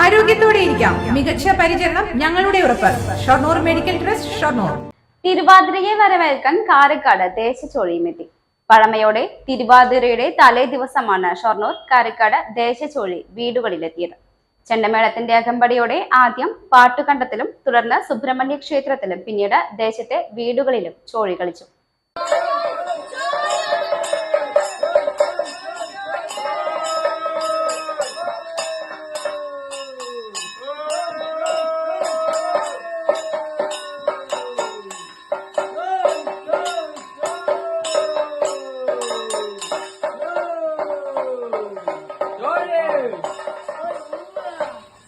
ആരോഗ്യത്തോടെ ഇരിക്കാം. മികച്ച പരിചരണം ഞങ്ങളുടെ ഉറപ്പ്. Shoranur medical trust, Shoranur. തിരുവാതിരയെ വരവേൽക്കാൻ കാരക്കാട് ദേശച്ചോഴിയുമെത്തി. പഴമയോടെ തിരുവാതിരയുടെ തലേ ദിവസമാണ് ഷൊർണൂർ കാരക്കാട് ദേശച്ചോഴി വീടുകളിലെത്തിയത്. ചെണ്ടമേളത്തിന്റെ അകമ്പടിയോടെ ആദ്യം പാട്ടുകണ്ടത്തിലും തുടർന്ന് സുബ്രഹ്മണ്യ ക്ഷേത്രത്തിലും പിന്നീട് ദേശത്തെ വീടുകളിലും ചോഴി കളിച്ചു.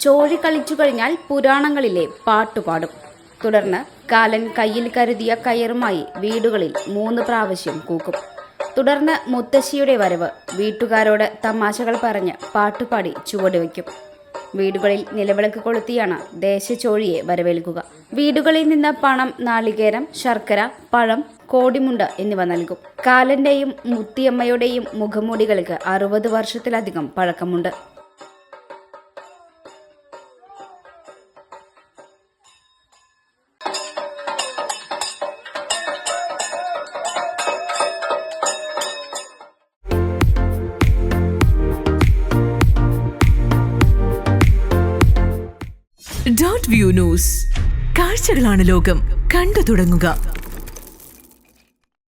ചോഴി കളിച്ചു കഴിഞ്ഞാൽ പുരാണങ്ങളിലെ പാട്ടുപാടും. തുടർന്ന് കാലൻ കയ്യിൽ കരുതിയ കയറുമായി വീടുകളിൽ 3 പ്രാവശ്യം കൂക്കും. തുടർന്ന് മുത്തശ്ശിയുടെ വരവ്. വീട്ടുകാരോട് തമാശകൾ പറഞ്ഞ് പാട്ടുപാടി ചുവടുവയ്ക്കും. വീടുകളിൽ നിലവിളക്ക് കൊളുത്തിയാണ് ദേശച്ചോഴിയെ വരവേൽക്കുക. വീടുകളിൽ നിന്ന് പണം, നാളികേരം, ശർക്കര, പഴം, കോടിമുണ്ട് എന്നിവ നൽകും. കാലന്റെയും മുത്തിയമ്മയുടെയും മുഖംമൂടികൾക്ക് 60 വർഷത്തിലധികം പഴക്കമുണ്ട്. .view news. കാഴ്ചകളാണ് ലോകം. കണ്ടു തുടങ്ങുക.